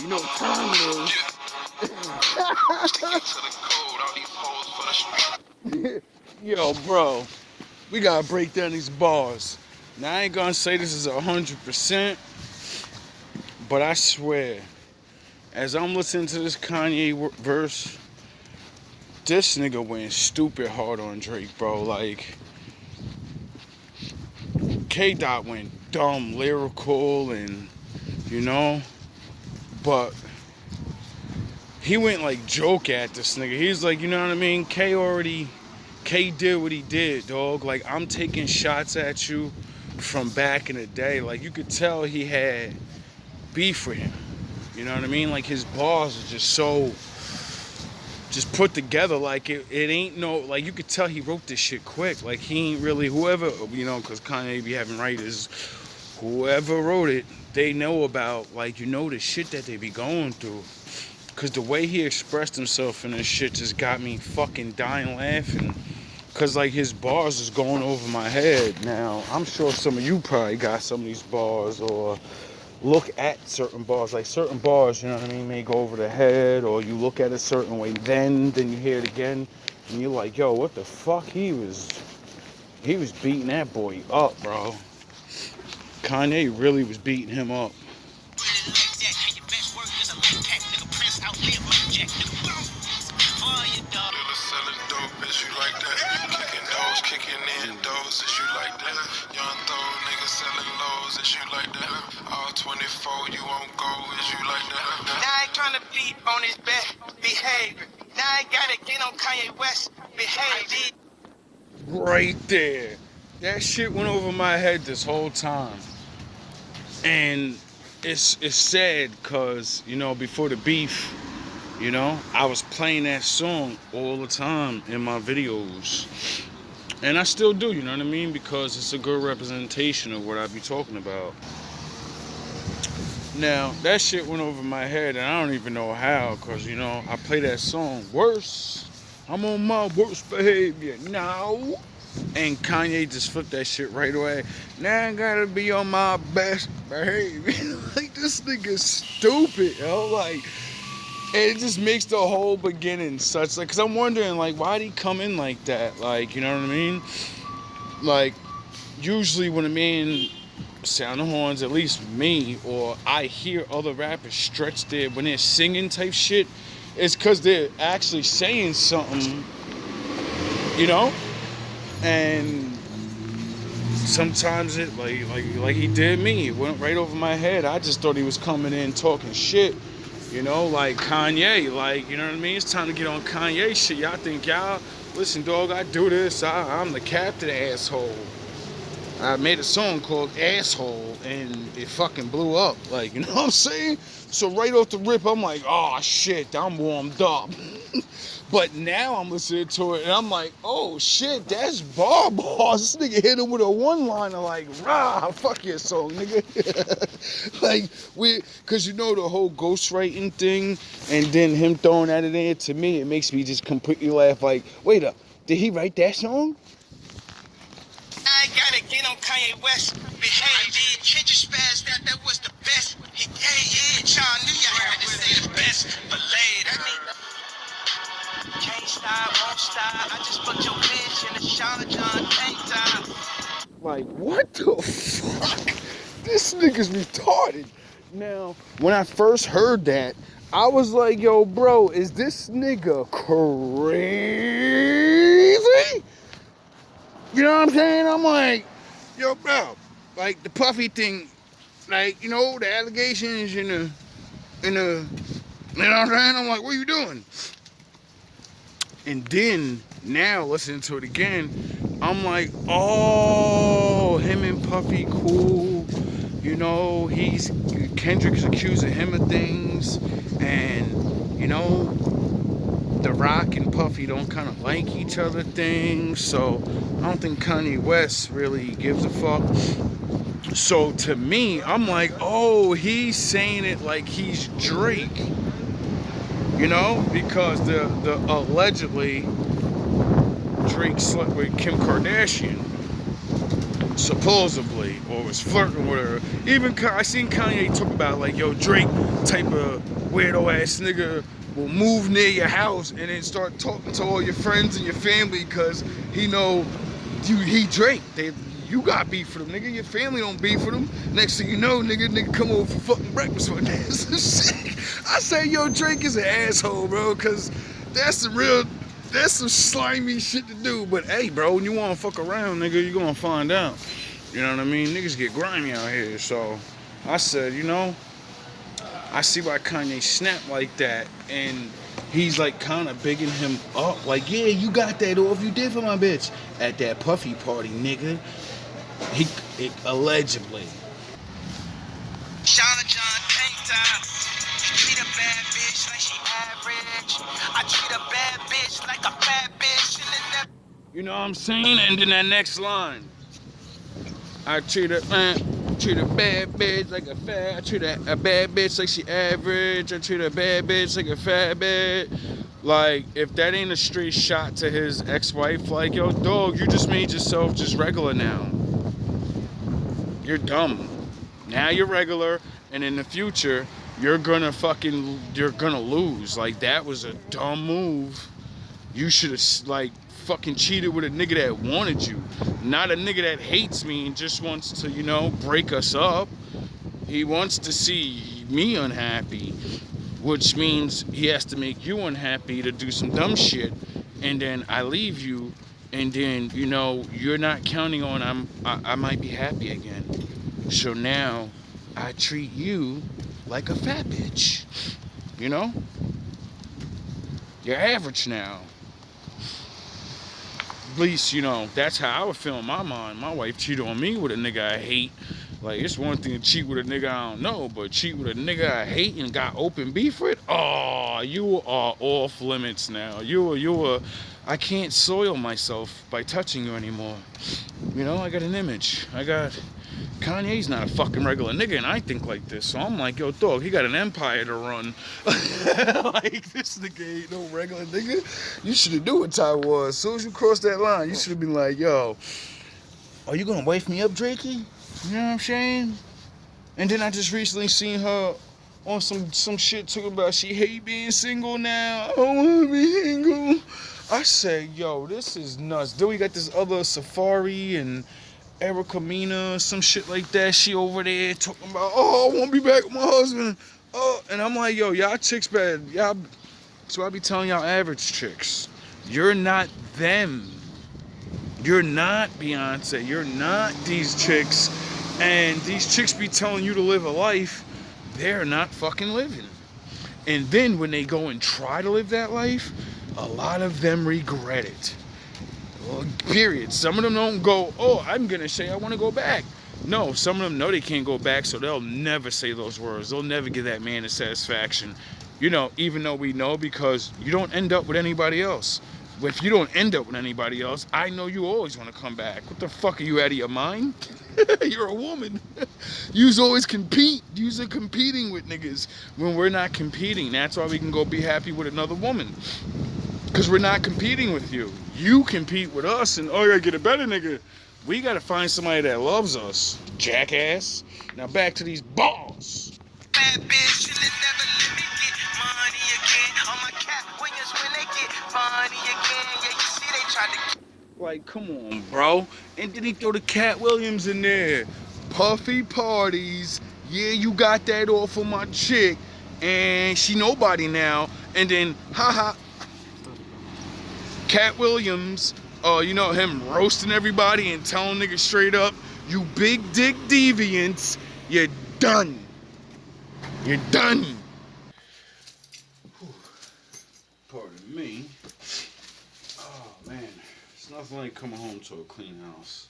No time is. Yo, bro, we gotta break down these bars. Now I ain't gonna say this is 100%, but I swear, as I'm listening to this Kanye verse, this nigga went stupid hard on Drake, bro. Like, K Dot went dumb lyrical and, you know, but he went like joke at this nigga. He's like, you know what I mean? K did what he did, dog. Like, I'm taking shots at you from back in the day. Like, you could tell he had beef with him. You know what I mean? Like, his bars are just so just put together. Like, it ain't no, like, you could tell he wrote this shit quick. Like, he ain't really, whoever, you know, because Kanye be having writers, whoever wrote it, they know about, like, you know, the shit that they be going through. Because the way he expressed himself in this shit just got me fucking dying laughing. Because, like, his bars is going over my head. Now, I'm sure some of you probably got some of these bars or look at certain bars. Like, certain bars, you know what I mean, may go over the head, or you look at it a certain way, then you hear it again, and you're like, yo, what the fuck? He was beating that boy up, bro. Kanye really was beating him up. All 24, you won't go, is you like that? Now I ain't trying to be on his best behavior. Now I gotta get on Kanye West behavior. Right there. That shit went over my head this whole time. And it's sad because, you know, before the beef, you know, I was playing that song all the time in my videos. And I still do, you know what I mean? Because it's a good representation of what I be talking about. Now, that shit went over my head, and I don't even know how, because, you know, I play that song, Worse. I'm on my worst behavior now. And Kanye just flipped that shit right away. Now I gotta be on my best behavior. Like, this nigga's stupid, yo. Like, and it just makes the whole beginning such, like, because I'm wondering, like, why'd he come in like that? Like, you know what I mean? Like, usually when a man sound the horns, at least me, or I hear other rappers stretch their, when they're singing type shit, it's because they're actually saying something, you know? And sometimes it, like he did me, it went right over my head. I just thought he was coming in talking shit, you know, like Kanye, like, you know what I mean? It's time to get on Kanye shit. Y'all think, y'all, listen, dog, I do this, I'm the captain, asshole. I made a song called Asshole, and it fucking blew up. Like, you know what I'm saying? So right off the rip, I'm like, oh shit, I'm warmed up. But now I'm listening to it, and I'm like, oh shit, that's bars. This nigga hit him with a one-liner like, rah, fuck your song, nigga. Like, cause you know the whole ghostwriting thing, and then him throwing that in there, to me, it makes me just completely laugh. Like, wait up, did he write that song? I gotta get on Kanye West behavior. Can't you spaz that was the best? Yeah, y'all knew y'all had to say the best, but later. Can't stop, won't stop. I just put your bitch in the Sean John tank top. Like, what the fuck? This nigga's retarded. Now, when I first heard that, I was like, yo, bro, is this nigga crazy? You know what I'm saying? I'm like, yo, bro, like the Puffy thing, like, you know, the allegations in the, you know what I'm saying? I'm like, what are you doing? And then, now, listening to it again, I'm like, oh, him and Puffy cool. You know, Kendrick's accusing him of things. And, you know, The Rock and Puffy don't kind of like each other things. So, I don't think Kanye West really gives a fuck. So, to me, I'm like, oh, he's saying it like he's Drake. You know, because the allegedly Drake slept with Kim Kardashian. supposedly, or was flirting with her. Even I seen Kanye talk about like, yo, Drake type of weirdo ass nigga will move near your house and then start talking to all your friends and your family because he know he Drake. You got beef for them, nigga. Your family don't beef for them. Next thing you know, nigga come over for fucking breakfast one day. I say, yo, Drake is an asshole, bro, because that's some slimy shit to do. But hey, bro, when you want to fuck around, nigga, you gonna find out. You know what I mean? Niggas get grimy out here. So I said, I see why Kanye snapped like that, and he's like kind of bigging him up. Like, yeah, you got that off you did for my bitch at that Puffy party, nigga. Allegedly. Shauna John Painter. Treat a bad bitch like she average. I treat a bad bitch like a bad bitch. You know what I'm saying? And then that next line. I treat a bad bitch like a fat. I treat a bad bitch like she average. I treat a bad bitch like a fat bitch. Like, if that ain't a straight shot to his ex-wife, like, yo, dog, you just made yourself just regular now. You're dumb. Now you're regular, and in the future, you're gonna lose. Like, that was a dumb move. You should have, like, fucking cheated with a nigga that wanted you. Not a nigga that hates me and just wants to, break us up. He wants to see me unhappy, which means he has to make you unhappy to do some dumb shit. And then I leave you, and then, you're not counting on I might be happy again. So now I treat you like a fat bitch. You're average now. At least, that's how I would feel in my mind. My wife cheated on me with a nigga I hate. Like, it's one thing to cheat with a nigga I don't know, but cheat with a nigga I hate and got open beef with? Oh, you are off limits now. I can't soil myself by touching you anymore. I got an image. Kanye's not a fucking regular nigga, and I think like this. So I'm like, yo, dog, he got an empire to run. Like, this nigga ain't no regular nigga. You should have knew what time was. As soon as you crossed that line, you should have been like, yo, are you gonna wife me up, Drakey? You know what I'm saying? And then I just recently seen her on some shit talking about she hate being single now. I don't wanna be single. I say, yo, this is nuts. Then we got this other Safari and Erica Mina, some shit like that. She over there talking about, oh, I won't be back with my husband. Oh, and I'm like, yo, y'all chicks bad. So I be telling y'all average chicks, you're not them. You're not Beyonce. You're not these chicks. And these chicks be telling you to live a life they're not fucking living. And then when they go and try to live that life, a lot of them regret it. Period. Some of them don't go, oh, I'm going to say I want to go back. No, some of them know they can't go back, so they'll never say those words. They'll never give that man the satisfaction. Even though we know, because you don't end up with anybody else. If you don't end up with anybody else, I know you always want to come back. What the fuck, are you out of your mind? You're a woman. You's always compete. You's competing with niggas when we're not competing. That's why we can go be happy with another woman. Because we're not competing with you. You compete with us, and oh, you gotta get a better nigga. We gotta find somebody that loves us, jackass. Now back to these balls. Bad bitch, and they never let me get money again. On my cat wingers when they get funny again. Yeah, you see they tried to. Like, come on, bro. And then he throw the Cat Williams in there. Puffy parties. Yeah, you got that off of my chick, and she nobody now. And then, haha. Cat Williams, him roasting everybody and telling niggas straight up, you big dick deviants, you're done. You're done. Pardon me. Oh, man. It's nothing like coming home to a clean house.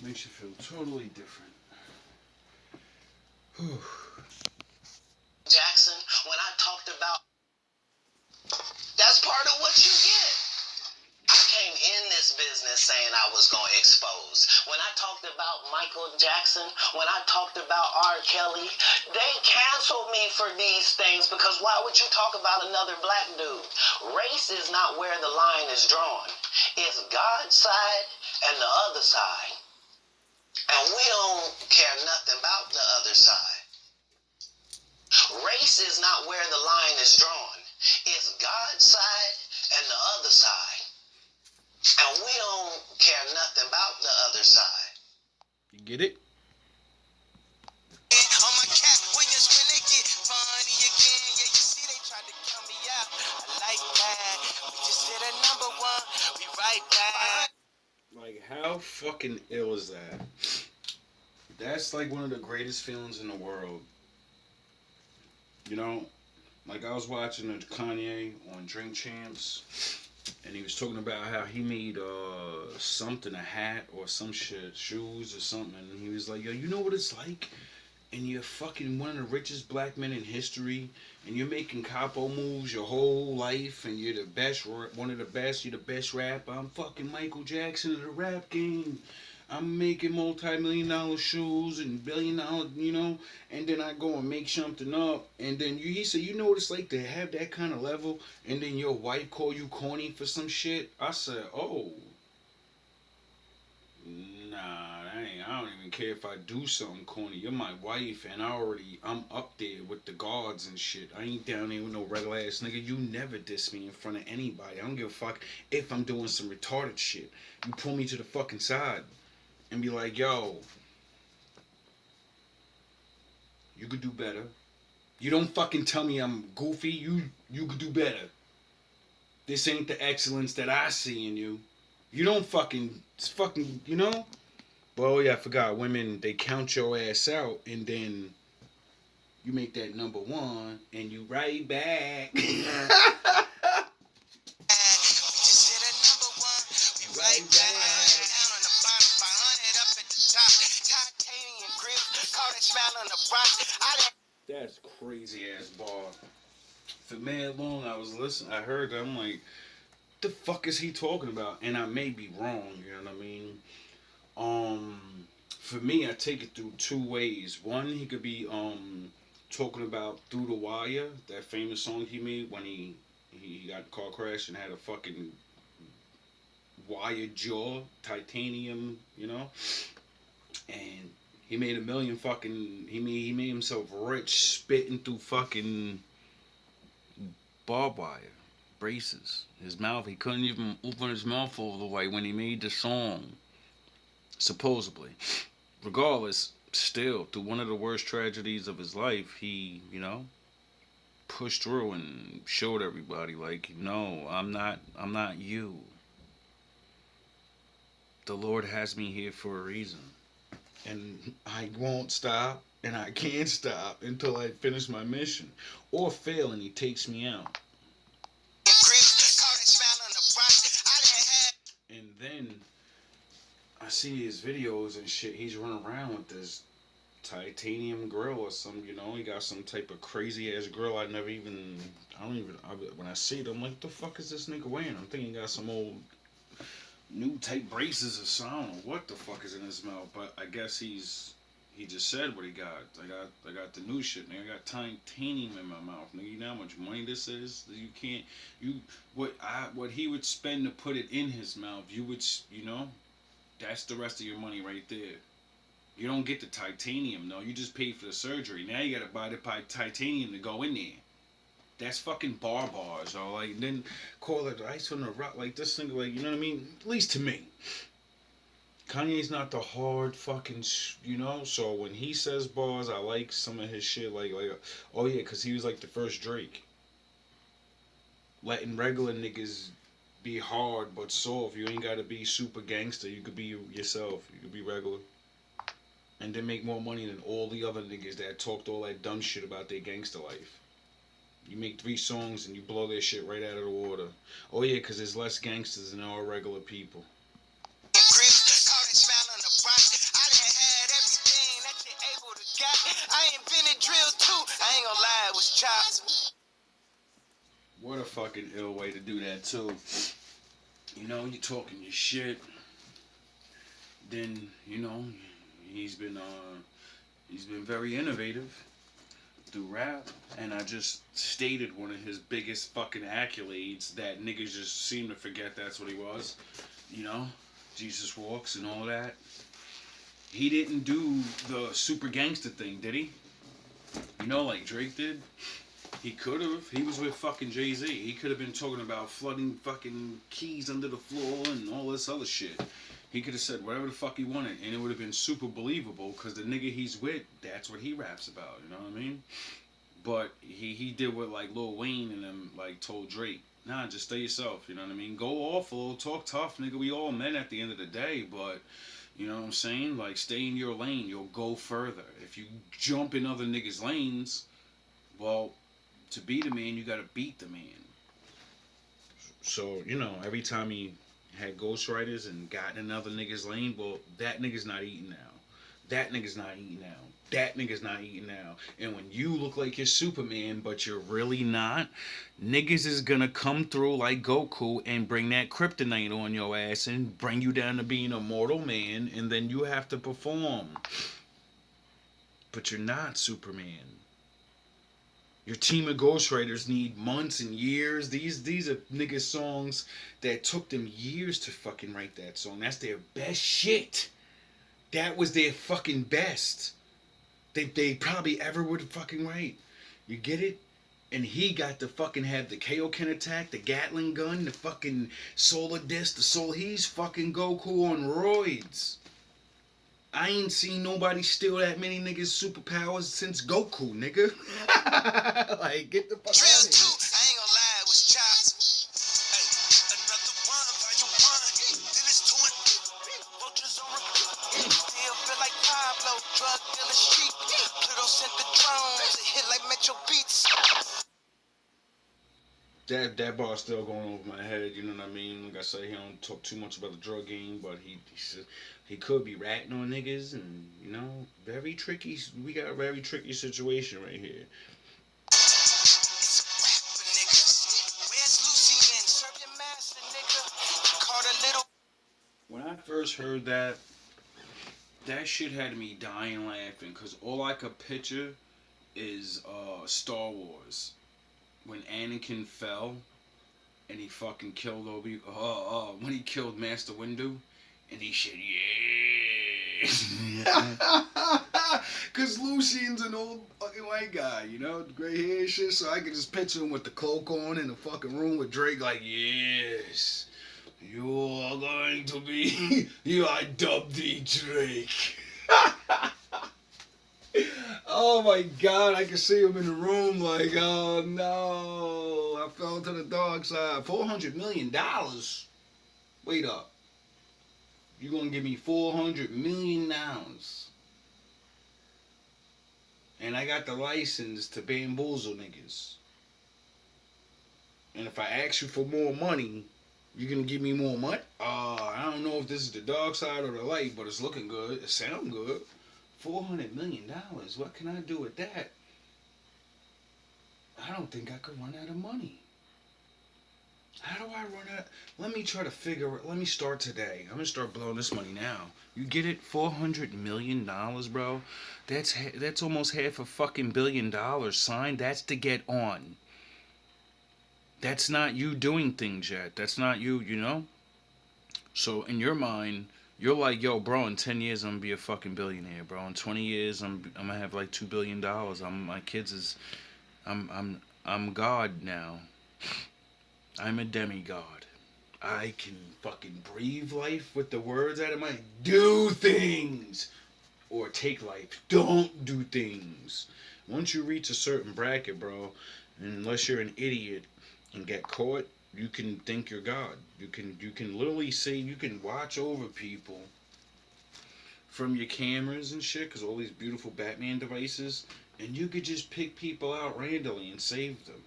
Makes you feel totally different. Jackson, when I talked about, that's part of what you get. I came in this business saying I was going to expose. When I talked about Michael Jackson, when I talked about R. Kelly, they canceled me for these things because why would you talk about another black dude? Race is not where the line is drawn. It's God's side and the other side. And we don't care nothing about the other side. Race is not where the line is drawn. It's God's side and the other side. And we don't care nothing about the other side. You get it? On my cat wingers when they get funny again. Yeah, you see they tried to cut me out. I like that. We just hit a number one. We right back. Like, how fucking ill is that? That's like one of the greatest feelings in the world. You know, like I was watching the Kanye on Drink Champs, and he was talking about how he made something, a hat or some shit, shoes or something, and he was like, yo, you know what it's like? And you're fucking one of the richest black men in history, and you're making capo moves your whole life, and you're the best, one of the best, you're the best rapper. I'm fucking Michael Jackson of the rap game. I'm making multi-million-dollar shoes and billion-dollar, you know, and then I go and make something up, and then he said, you know what it's like to have that kind of level, and then your wife call you corny for some shit? I said, oh, nah, I don't even care if I do something corny. You're my wife, and I'm up there with the guards and shit. I ain't down there with no regular ass nigga. You never diss me in front of anybody. I don't give a fuck if I'm doing some retarded shit. You pull me to the fucking side and be like, yo, you could do better. You don't fucking tell me I'm goofy. You could do better. This ain't the excellence that I see in you. You don't fucking, you know? Well, yeah, I forgot. Women, they count your ass out, and then you make that number one, and you right back. That's crazy ass bar. For mad long, I was listening. I heard that. I'm like, the fuck is he talking about? And I may be wrong. You know what I mean? For me, I take it through two ways. One, he could be talking about Through the Wire, that famous song he made when he got in a car crash and had a fucking wire jaw, titanium, you know, and he made a million fucking. He made himself rich spitting through fucking barbed wire braces. His mouth, he couldn't even open his mouth all the way when he made the song. Supposedly. Regardless, still, through one of the worst tragedies of his life, he, you know, pushed through and showed everybody, like, no, I'm not you. The Lord has me here for a reason. And I won't stop, and I can't stop until I finish my mission. Or fail and he takes me out. And then I see his videos and shit. He's running around with this titanium grill or some, you know, he got some type of crazy ass grill. When I see it, I'm like, the fuck is this nigga wearing? I'm thinking he got some old new type braces or something. I don't know what the fuck is in his mouth, but I guess he just said what he got. I got the new shit, nigga. I got titanium in my mouth, nigga. You know how much money this is? What he would spend to put it in his mouth, you know, that's the rest of your money right there. You don't get the titanium, though. You just pay for the surgery. Now you gotta buy the titanium to go in there. That's fucking bars, or like, then call it ice on the rock. Like, this thing, like, you know what I mean? At least to me. Kanye's not the hard fucking, you know? So when he says bars, I like some of his shit. Like oh yeah, because he was like the first Drake. Letting regular niggas be hard but soft. You ain't gotta be super gangster. You could be yourself. You could be regular. And then make more money than all the other niggas that talked all that dumb shit about their gangster life. You make 3 songs and you blow their shit right out of the water. Oh yeah, because there's less gangsters than all regular people. What a fucking ill way to do that too. You know, you're talking your shit. Then, you know, he's been very innovative through rap, and I just stated one of his biggest fucking accolades that niggas just seem to forget that's what he was. You know, Jesus Walks and all that. He didn't do the super gangster thing, did he? You know, like Drake did. He could have. He was with fucking Jay-Z. He could have been talking about flooding fucking keys under the floor and all this other shit. He could have said whatever the fuck he wanted, and it would have been super believable because the nigga he's with, that's what he raps about. You know what I mean? But he did what like Lil Wayne and them like told Drake. Nah, just stay yourself. You know what I mean? Go awful, talk tough, nigga. We all men at the end of the day, but you know what I'm saying? Like stay in your lane. You'll go further. If you jump in other niggas' lanes, well, to be the man, you gotta beat the man. So, you know, every time he had ghostwriters and got in another nigga's lane, well, that nigga's not eating now. That nigga's not eating now. That nigga's not eating now. And when you look like you're Superman, but you're really not, niggas is gonna come through like Goku and bring that kryptonite on your ass and bring you down to being a mortal man, and then you have to perform. But you're not Superman. Your team of ghostwriters need months and years. These are niggas songs that took them years to fucking write that song. That's their best shit. That was their fucking best. They probably ever would fucking write. You get it? And he got to fucking have the Kaioken attack, the Gatling gun, the fucking solar disc, the soul. He's fucking Goku on roids. I ain't seen nobody steal that many niggas' superpowers since Goku, nigga. Like, get the fuck Drill out of 2, here. I ain't gonna lie, it was chops. Hey, another one, volume 1. Then it's 2 and vultures on repeat. Still feel like Pablo, drug dealer street. Pluto sent the drones, it hit like Metro Beats. That bar's still going over my head, you know what I mean? Like I said, he don't talk too much about the drug game, but he could be ratting on niggas, and you know, very tricky. We got a very tricky situation right here. It's a rap for niggas. Where's Lucian? Serve your master, nigga. Caught a little. When I first heard that, that shit had me dying laughing, cause all I could picture is Star Wars when Anakin fell and he fucking killed when he killed Master Windu, and he said, yeah. Cause Lucian's an old fucking white guy, you know, gray hair and shit, so I could just picture him with the cloak on in the fucking room with Drake like, yes, you are going to be, I dubbed thee Drake. Oh my god, I can see him in the room like, oh no, I fell to the dark side. $400 million? Wait up. You gonna give me $400 million? And I got the license to bamboozle niggas. And if I ask you for more money, you gonna give me more money? I don't know if this is the dark side or the light, but it's looking good. It sounds good. $400 million. What can I do with that? I don't think I could run out of money. How do I run out? Let me try to figure it. Let me start today. I'm gonna start blowing this money now. You get it? $400 million, bro. That's almost half a fucking $1 billion, son. That's to get on. That's not you doing things yet. That's not you, you know? So in your mind, you're like, yo, bro, in 10 years I'm gonna be a fucking billionaire, bro. In 20 years I'm gonna have like $2 billion. I'm God now. I'm a demigod. I can fucking breathe life with the words out of my do things, or take life. Don't do things. Once you reach a certain bracket, bro, unless you're an idiot and get caught, you can think you're God. You can literally say you can watch over people from your cameras and shit, cause all these beautiful Batman devices, and you could just pick people out randomly and save them.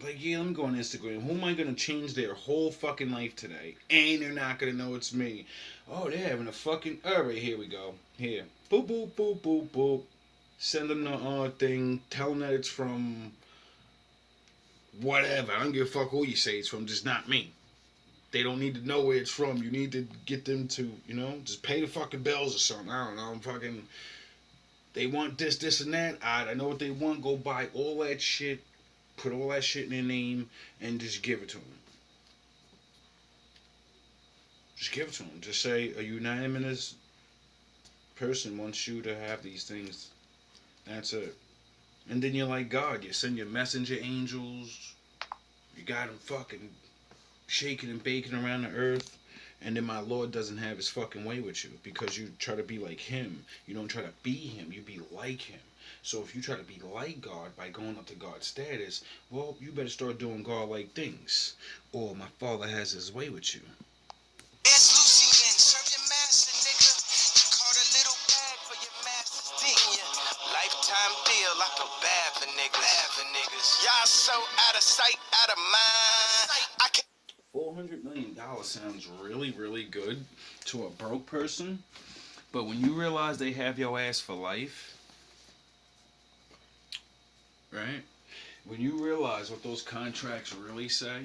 Like, yeah, let me go on Instagram. Who am I gonna change their whole fucking life today? And they're not gonna know it's me. Oh, they're having a fucking. Alright, here we go. Here. Boop, boop, boop, boop, boop. Send them the thing. Tell them that it's from. Whatever. I don't give a fuck who you say it's from. Just not me. They don't need to know where it's from. You need to get them to, you know, just pay the fucking bills or something. I don't know. I'm fucking. They want this, and that. I know what they want. Go buy all that shit. Put all that shit in their name and just give it to them. Just give it to them. Just say a unanimous person wants you to have these things. That's it. And then you're like God. You send your messenger angels. You got them fucking shaking and baking around the earth. And then my Lord doesn't have his fucking way with you because you try to be like him. You don't try to be him. You be like him. So if you try to be like God by going up to God's status, well, you better start doing God-like things. Or my Father has his way with you. It's Lucy then, serve your master, nigga. You caught a little bag for your master's didn't ya? Lifetime deal, I feel bad for niggas. Y'all so out of sight, out of mind. I can't. $400 million sounds really, really good to a broke person. But when you realize they have your ass for life, right? When you realize what those contracts really say,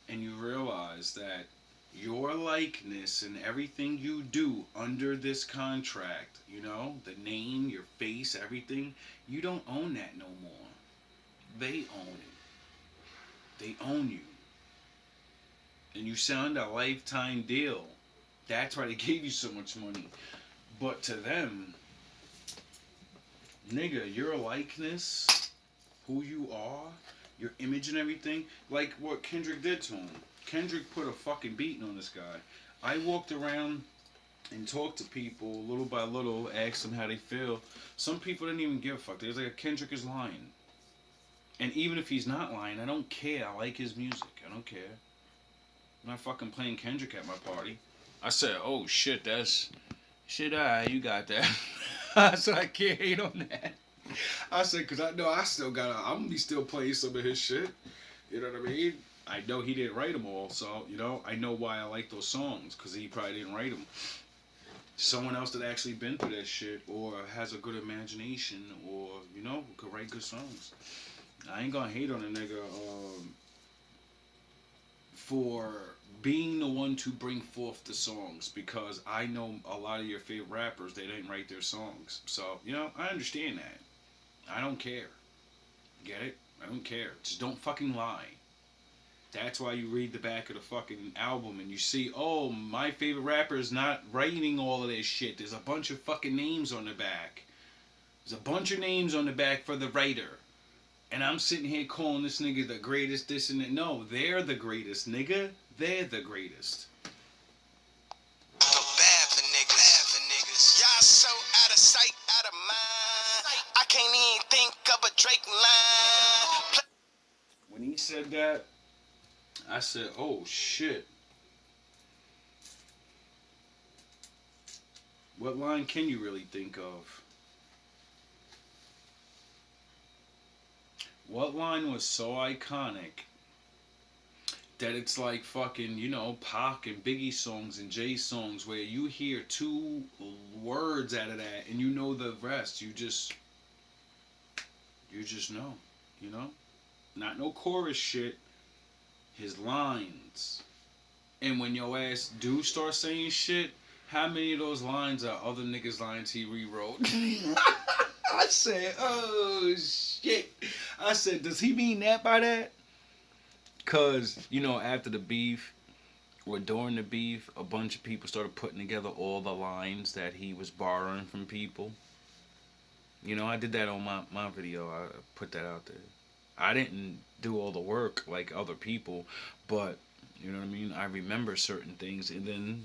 and you realize that your likeness and everything you do under this contract, the name, your face, everything, you don't own that no more. They own it. They own you. And you signed a lifetime deal. That's why they gave you so much money. But to them, nigga, your likeness, who you are, your image and everything, like what Kendrick did to him. Kendrick put a fucking beating on this guy. I walked around and talked to people little by little, asked them how they feel. Some people didn't even give a fuck. They was like, Kendrick is lying. And even if he's not lying, I don't care. I like his music. I don't care. I'm not fucking playing Kendrick at my party. I said, oh shit, that's... Shit, you got that. I said, I can't hate on that. I said, because I know I still got I'm going to be still playing some of his shit. You know what I mean? I know he didn't write them all, so, I know why I like those songs, because he probably didn't write them. Someone else that actually been through that shit, or has a good imagination, or, could write good songs. I ain't going to hate on a nigga for being the one to bring forth the songs, because I know a lot of your favorite rappers, they didn't write their songs. So, I understand that. I don't care. Get it? I don't care. Just don't fucking lie. That's why you read the back of the fucking album and you see, oh, my favorite rapper is not writing all of this shit. There's a bunch of fucking names on the back. There's a bunch of names on the back for the writer. And I'm sitting here calling this nigga the greatest, this and that. No, they're the greatest, nigga. They're the greatest. I feel bad for niggas. Y'all so out of sight, out of mind. I can't even think of a Drake line. When he said that, I said, oh shit. What line can you really think of? What line was so iconic that it's like fucking, Pac and Biggie songs and Jay songs where you hear two words out of that and you know the rest. You just know, Not no chorus shit. His lines. And when your ass do start saying shit, how many of those lines are other niggas' lines he rewrote? I said, oh shit. I said, does he mean that by that? Because, after the beef, or during the beef, a bunch of people started putting together all the lines that he was borrowing from people. I did that on my video. I put that out there. I didn't do all the work like other people, but, you know what I mean? I remember certain things, and then,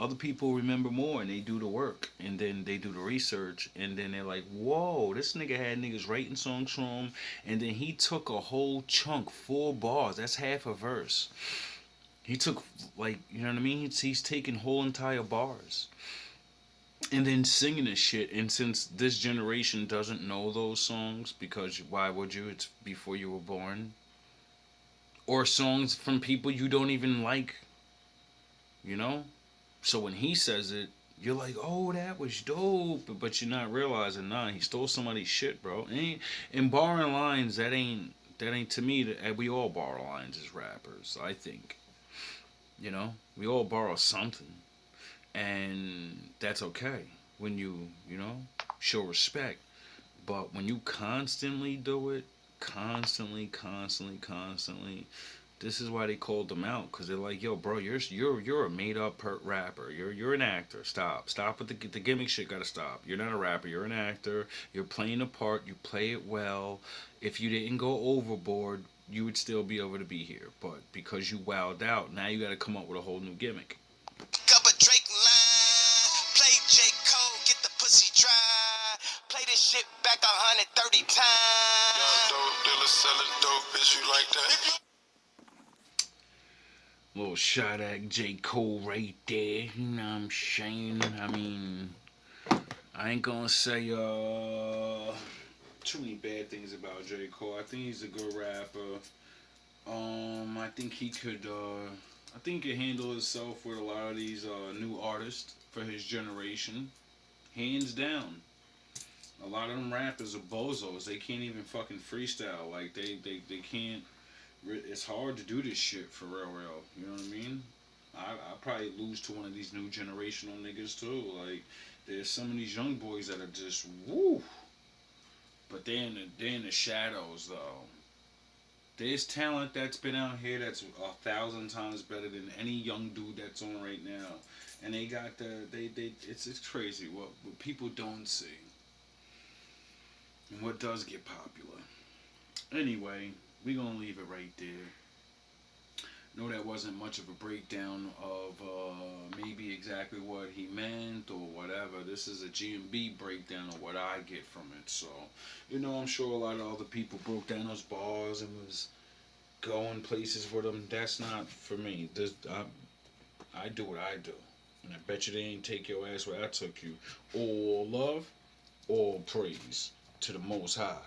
other people remember more, and they do the work, and then they do the research, and then they're like, whoa, this nigga had niggas writing songs for him, and then he took a whole chunk, 4 bars, that's half a verse. He took, like, you know what I mean? He's taking whole entire bars. And then singing this shit, and since this generation doesn't know those songs, because why would you? It's before you were born. Or songs from people you don't even like, So when he says it, you're like, oh, that was dope, but you're not realizing, nah, he stole somebody's shit, bro. And borrowing lines, that ain't to me, we all borrow lines as rappers, I think. We all borrow something. And that's okay when you, show respect. But when you constantly do it, constantly, This is why they called them out, because they're like, yo, bro, you're a made up rapper. You're an actor. Stop with the gimmick shit. Gotta stop. You're not a rapper. You're an actor. You're playing a part. You play it well. If you didn't go overboard, you would still be able to be here. But because you wowed out, now you gotta come up with a whole new gimmick. Up a Drake line, play J. Cole, get the pussy dry. Play this shit back 130 times. Young dope dealer selling dope, bitch, you like that? Little shot at J. Cole right there. You know what I'm saying? I mean, I ain't gonna say too many bad things about J. Cole. I think he's a good rapper. I think he could handle himself with a lot of these new artists for his generation. Hands down. A lot of them rappers are bozos. They can't even fucking freestyle. Like they can't. It's hard to do this shit for real. You know what I mean? I probably lose to one of these new generational niggas too. Like there's some of these young boys that are just woo. But they're in the shadows though. There's talent that's been out here that's 1,000 times better than any young dude that's on right now. And they got it's crazy what people don't see. And what does get popular. Anyway, we're gonna leave it right there. No, that wasn't much of a breakdown of maybe exactly what he meant or whatever. This is a GMB breakdown of what I get from it. So, I'm sure a lot of other people broke down those bars and was going places with them. That's not for me. I do what I do. And I bet you they ain't take your ass where I took you. All love, all praise to the Most High.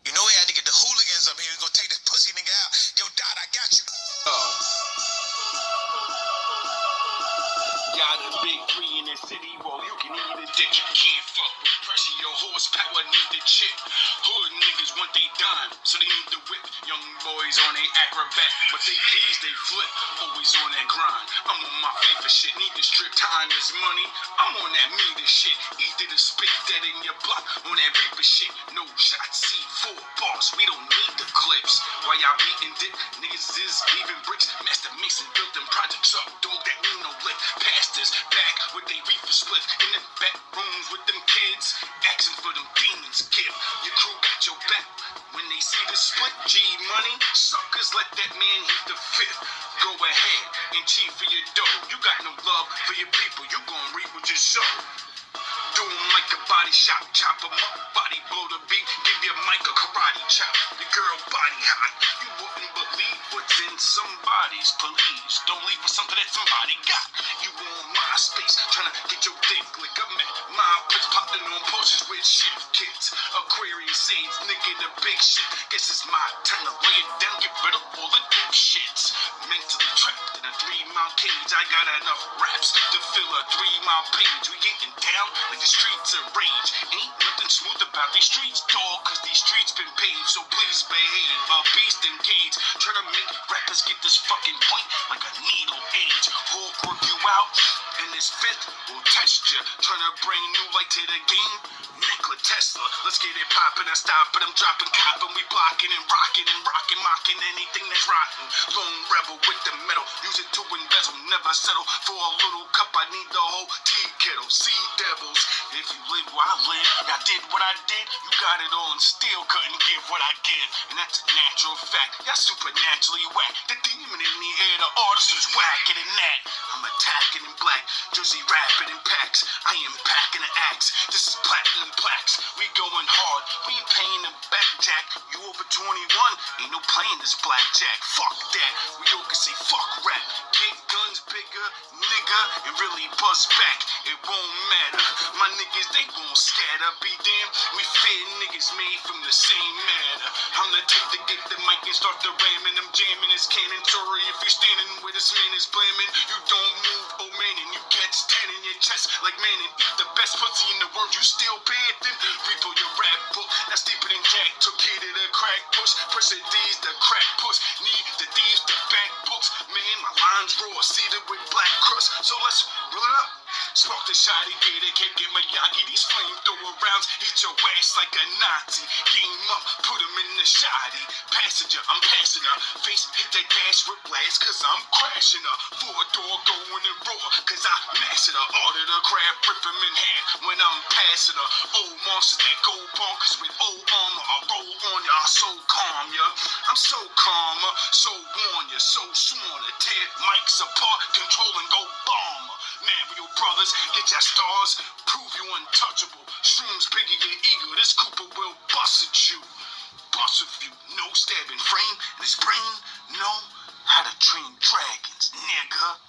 You know we had to get the hooligans up here and go take this pussy nigga out. Yo, Dot, I got you. Got a big three in the city, well, you can eat a dick. You can't fuck with pressure, your horsepower need the chip. Hood niggas want they dime, so they need the whip. Young boys on they acrobat, but they keys, they flip. Always on that grind. I'm on my FIFA shit, need the strip. Time is money. I'm on that meter shit. Either to spit that in your block on that reaper shit. No shots, C4 boss, we don't need the clips. While y'all beating dick, niggas is leaving bricks. Master mixing, built them projects up. Dog that mean no lip. Pastors back with they reefer split. In the back rooms with them kids. Asking for them demons give. Your crew got your back. When they see the split G money, suckers let that man hit the fifth. Go ahead and cheat for your dough. You got no love for your people. You gon' reap what you sow. Do 'em like a body shop, chop 'em up, body blow the beat, give your mic a karate chop. Your girl body hot, you wouldn't believe what's in somebody's police. Don't leave with something that somebody got. You on MySpace, tryna get your dick lick. I'm at my place, popping on posters with shift kits. Aquarius sage, nigga, the big shit. Guess it's my turn to lay it down, get rid of all the dope shits. Mentally trapped in a 3-mile cage, I got enough raps to fill a 3-mile page. We getting down like the streets of rage. Ain't nothing smooth about these streets, dog, cause these streets been paved. So please behave, a beast engaged. Try to make rappers get this fucking point like a needle age. Hulk work you out, and this fifth will test ya. Trying to bring new light to the game. Nikola Tesla, let's get it poppin' and stop it. I'm dropping cop and we blocking and rocking, mocking anything that's rotten. Lone rebel with the metal, use it to embezzle, never settle for a little cup. I need the whole tea kettle. Sea devils, if you live where I live, I did what I did, you got it all and still couldn't give what I give. And that's a natural fact, y'all supernaturally whack. The demon in the air, the artist is whacking in that. I'm attacking in black, Jersey rapping in packs. I am packing an axe, this is platinum plaques. We going hard, we ain't paying the back jack. You over 21, ain't no playing this blackjack. Fuck that, we all can say fuck rap. Get guns bigger, nigga, and really bust back. It won't matter, my niggas they won't scatter. Be damn, we fair niggas made from the same matter. I'm the type to get the mic and start the ramming. I'm jamming this cannon. Sorry if you're standing where this man is blaming. You don't move, oh man, and you catch 10 in your chest like man and eat the best pussy in the world. You still panting, rebuild your rap book. That's deeper than Jack took here to the crack push. Pressure D's the crack push. Need the thieves the back books. Man, my lines raw, seeded with black crust. So let's roll it up. Spark the shot, get it, can't get Miyagi. These flamethrower rounds hit your ass like a Nazi. Game up, put him in the shoddy. Passenger, I'm passing her. Face hit that gas, rip blast, cause I'm crashing her. Four-door going and roar, cause I mastered her. Order the crab, rip him in half when I'm passing her. Old monsters that go bonkers with old armor. I roll on ya, I so calm ya. I'm so calmer, so warn ya, so sworn to tear mics apart, control and go bomber. Mario Brothers, get your stars, prove you untouchable. Shrooms bigger your ego, this Cooper will bust at you. Bust with you, no stabbing frame, and his brain know how to train dragons, nigga.